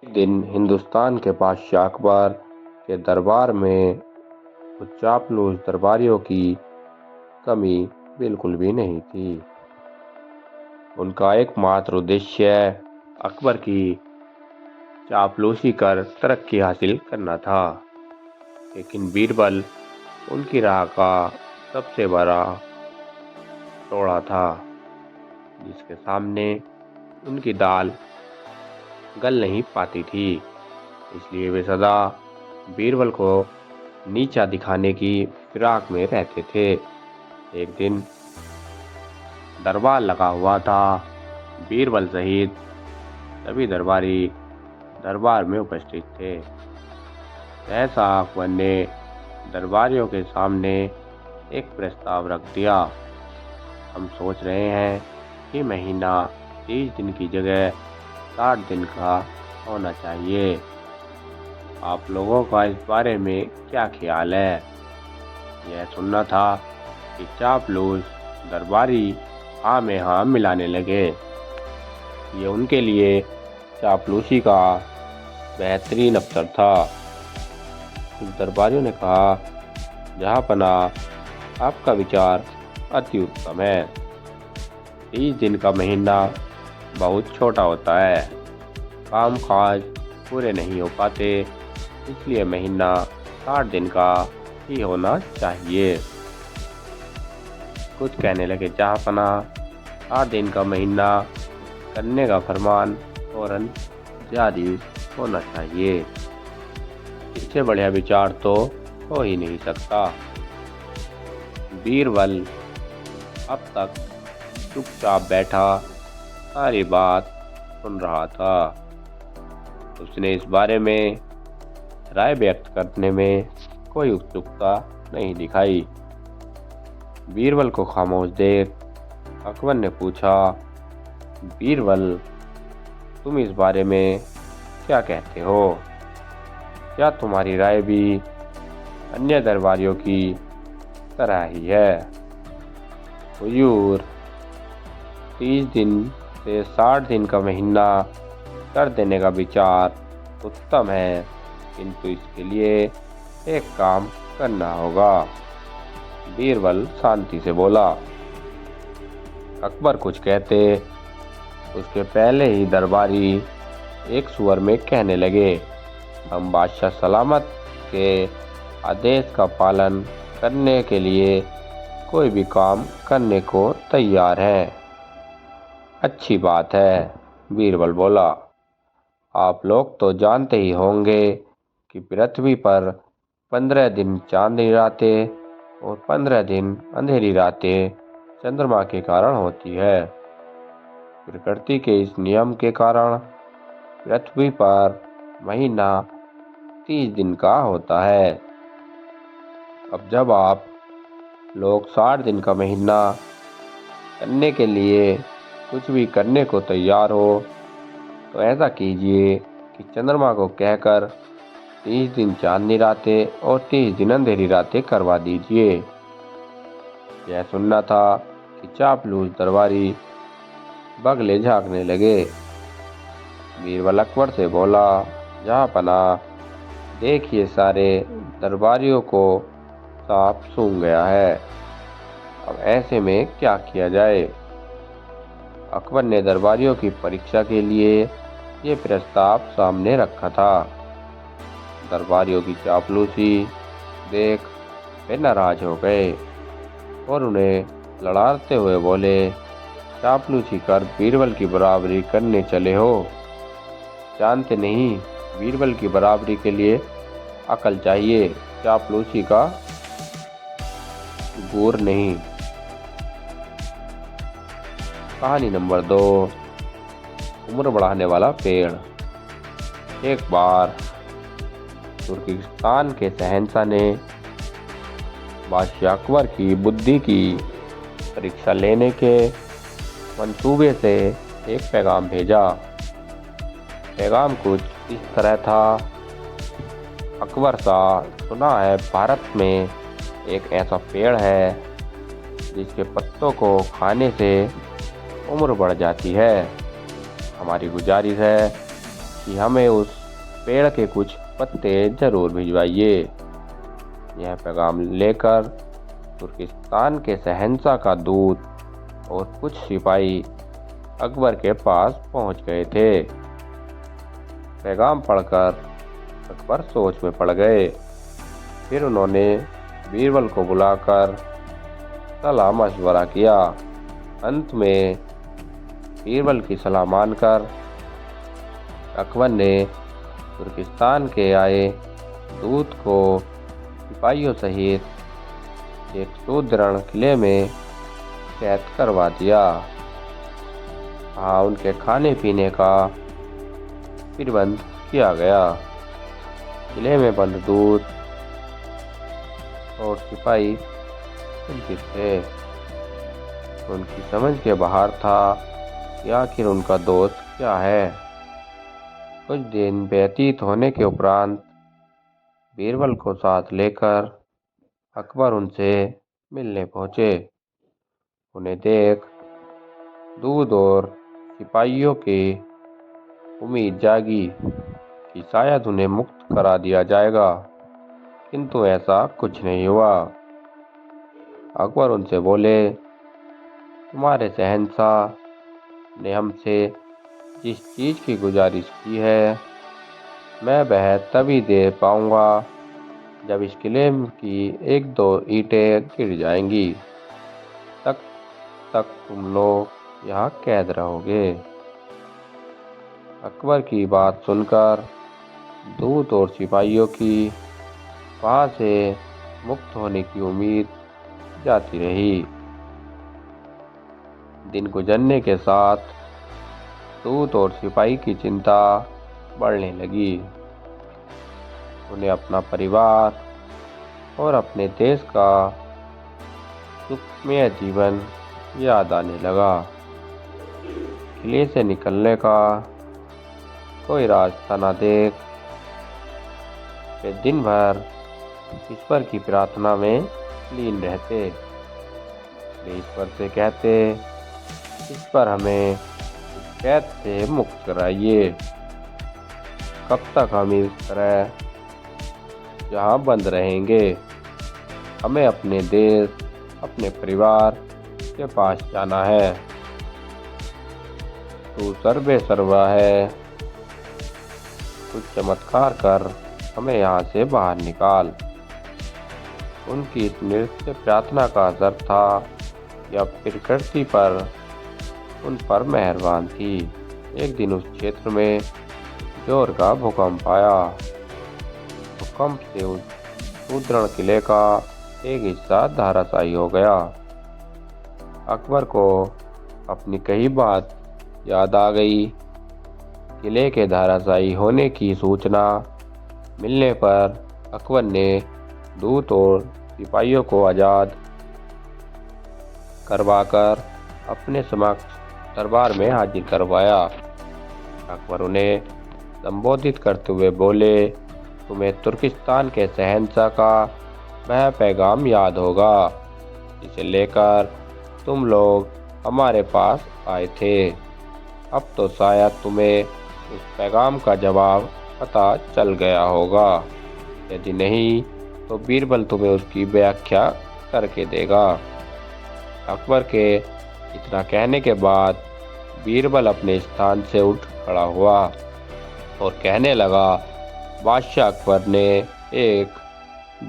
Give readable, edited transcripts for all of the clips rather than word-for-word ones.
एक दिन हिंदुस्तान के बादशाह अकबर के दरबार में कुछ चापलूस दरबारियों की कमी बिल्कुल भी नहीं थी। उनका एकमात्र उद्देश्य अकबर की चापलूसी कर तरक्की हासिल करना था। लेकिन बीरबल उनकी राह का सबसे बड़ा टोड़ा था, जिसके सामने उनकी दाल गल नहीं पाती थी। इसलिए वे सदा बीरबल को नीचा दिखाने की फिराक में रहते थे। एक दिन दरबार लगा हुआ था। बीरबल सहित सभी दरबारी दरबार में उपस्थित थे। सहसा अकबर ने दरबारियों के सामने एक प्रस्ताव रख दिया। हम सोच रहे हैं कि महीना 30 दिन की जगह 60 दिन का होना चाहिए। आप लोगों का इस बारे में क्या ख्याल है? यह सुनना था कि चापलूस दरबारी हाँ में हाँ मिलाने लगे। ये उनके लिए चापलूसी का बेहतरीन अवसर था। कुछ दरबारियों ने कहा, जहाँपनाह, आपका विचार अति उत्तम है। 30 दिन का महीना बहुत छोटा होता है, काम काज पूरे नहीं हो पाते, इसलिए महीना 60 दिन का ही होना चाहिए। कुछ कहने लगे, जहाँपनाह, 60 दिन का महीना करने का फरमान फौरन जारी होना चाहिए। इससे बढ़िया विचार तो हो ही नहीं सकता। बीरबल अब तक चुपचाप बैठा सारी बात सुन रहा था। उसने इस बारे में राय व्यक्त करने में कोई उत्सुकता नहीं दिखाई। बीरबल को खामोश देख अकबर ने पूछा, बीरबल, तुम इस बारे में क्या कहते हो? क्या तुम्हारी राय भी अन्य दरबारियों की तरह ही है? हुजूर, 30 दिन से 60 दिन का महीना कर देने का विचार उत्तम है, किंतु इसके लिए एक काम करना होगा। बीरबल शांति से बोला। अकबर कुछ कहते उसके पहले ही दरबारी एक सुर में कहने लगे, हम बादशाह सलामत के आदेश का पालन करने के लिए कोई भी काम करने को तैयार हैं। अच्छी बात है, बीरबल बोला। आप लोग तो जानते ही होंगे कि पृथ्वी पर 15 दिन चांदनी रातें और 15 दिन अंधेरी रातें चंद्रमा के कारण होती है। प्रकृति के इस नियम के कारण पृथ्वी पर महीना 30 दिन का होता है। अब जब आप लोग 60 दिन का महीना करने के लिए कुछ भी करने को तैयार हो, तो ऐसा कीजिए कि चंद्रमा को कहकर 30 दिन चांदनी रातें और 30 दिन अंधेरी रातें करवा दीजिए। यह सुनना था कि चापलूस दरबारी बगले झाँकने लगे। बीरबल अकबर से बोला, जहाँपनाह, देखिए सारे दरबारियों को सांप सूंघ गया है। अब ऐसे में क्या किया जाए? अकबर ने दरबारियों की परीक्षा के लिए ये प्रस्ताव सामने रखा था। दरबारियों की चापलूसी देख वे नाराज हो गए और उन्हें लड़ाते हुए बोले, चापलूसी कर बीरबल की बराबरी करने चले हो? जानते नहीं, बीरबल की बराबरी के लिए अकल चाहिए, चापलूसी का गुर नहीं। कहानी नंबर 2, उम्र बढ़ाने वाला पेड़। एक बार तुर्किस्तान के शहंशाह ने बादशाह अकबर की बुद्धि की परीक्षा लेने के मंसूबे से एक पैगाम भेजा। पैगाम कुछ इस तरह था, अकबर साहब, सुना है भारत में एक ऐसा पेड़ है जिसके पत्तों को खाने से उम्र बढ़ जाती है। हमारी गुजारिश है कि हमें उस पेड़ के कुछ पत्ते जरूर भिजवाइए। यह पैगाम लेकर तुर्किस्तान के शहंशाह का दूत और कुछ सिपाही अकबर के पास पहुंच गए थे। पैगाम पढ़कर अकबर सोच में पड़ गए। फिर उन्होंने बीरबल को बुलाकर सलाह मशवरा किया। अंत में बीरबल की सलाह मानकर अकबर ने तुर्किस्तान के आए दूत को सिपाहियों सहित एक सुदृढ़ किले में कैद करवा दिया। वहाँ उनके खाने पीने का प्रबंध किया गया। किले में बंद दूत और सिपाही चिंतित थे। उनकी समझ के बाहर था कि आखिर उनका दोस्त क्या है। कुछ दिन व्यतीत होने के उपरांत बीरबल को साथ लेकर अकबर उनसे मिलने पहुंचे। उन्हें देख दूत और सिपाहियों की उम्मीद जागी कि शायद उन्हें मुक्त करा दिया जाएगा, किंतु ऐसा कुछ नहीं हुआ। अकबर उनसे बोले, तुम्हारे शहंशाह ने हमसे जिस चीज़ की गुजारिश की है, मैं वह तभी दे पाऊंगा जब इस किले की एक दो ईंटें गिर जाएंगी। तब तक तुम लोग यहाँ कैद रहोगे। अकबर की बात सुनकर दूत और सिपाहियों की वहाँ से मुक्त होने की उम्मीद जाती रही। दिन गुजरने के साथ दूत और सिपाही की चिंता बढ़ने लगी। उन्हें अपना परिवार और अपने देश का सुखमय जीवन याद आने लगा। किले से निकलने का कोई रास्ता न देख वे दिन भर ईश्वर की प्रार्थना में लीन रहते। वे ईश्वर से कहते, ईश्वर हमें इस कैद से मुक्त कराइए। कब तक हम इस तरह यहाँ बंद रहेंगे? हमें अपने देश, अपने परिवार के पास जाना है। तू सर्वे सर्वा है, कुछ चमत्कार कर हमें यहाँ से बाहर निकाल। उनकी इस नृत्य प्रार्थना का असर था या प्रकृति पर उन पर मेहरबान थी। एक दिन उस क्षेत्र में जोर का भूकंप आया। भूकंप से उस सुदृढ़ किले का एक हिस्सा धराशायी हो गया। अकबर को अपनी कही बात याद आ गई। किले के धराशायी होने की सूचना मिलने पर अकबर ने दूत और सिपाहियों को आज़ाद करवाकर अपने समक्ष दरबार में हाजिर करवाया। अकबर उन्हें संबोधित करते हुए बोले, तुम्हें तुर्किस्तान के शहंशाह का वह पैगाम याद होगा जिसे लेकर तुम लोग हमारे पास आए थे। अब तो शायद तुम्हें उस पैगाम का जवाब पता चल गया होगा। यदि नहीं तो बीरबल तुम्हें उसकी व्याख्या करके देगा। अकबर के इतना कहने के बाद बीरबल अपने स्थान से उठ खड़ा हुआ और कहने लगा, बादशाह अकबर ने एक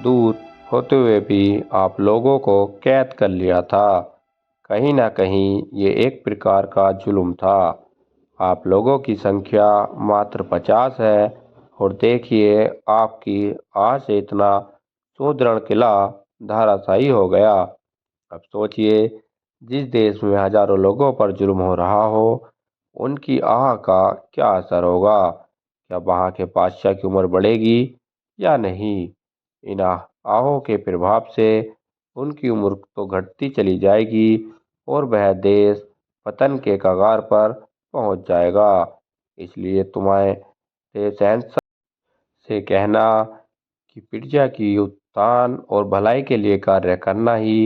दूत होते हुए भी आप लोगों को कैद कर लिया था। कहीं ना कहीं ये एक प्रकार का जुल्म था। आप लोगों की संख्या मात्र 50 है और देखिए आपकी आज से इतना सुदृढ़ किला धराशायी हो गया। अब सोचिए, जिस देश में हजारों लोगों पर जुल्म हो रहा हो, उनकी आह का क्या असर होगा? क्या वहाँ के बादशाह की उम्र बढ़ेगी या नहीं? इन आहों के प्रभाव से उनकी उम्र तो घटती चली जाएगी और वह देश पतन के कगार पर पहुंच जाएगा। इसलिए तुम्हारे शहंशाह से कहना कि प्रजा की उत्थान और भलाई के लिए कार्य करना ही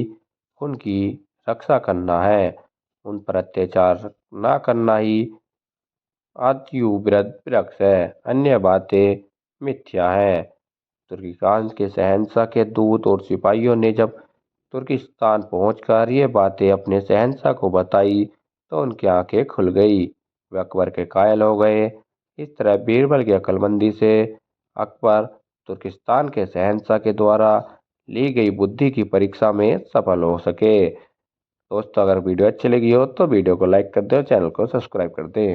उनकी रक्षा करना है। उन पर अत्याचार ना करना ही आदियु वृक्ष है, अन्य बातें मिथ्या है। तुर्किस्तान के शहंशाह के दूत और सिपाहियों ने जब तुर्किस्तान पहुंचकर ये बातें अपने शहंशाह को बताई तो उनकी आंखें खुल गई। वे अकबर के कायल हो गए। इस तरह बीरबल की अक्लमंदी से अकबर तुर्किस्तान के शहंशाह के द्वारा ली गई बुद्धि की परीक्षा में सफल हो सके। दोस्तों, अगर वीडियो अच्छी लगी हो तो वीडियो को लाइक कर दे और चैनल को सब्सक्राइब कर दे।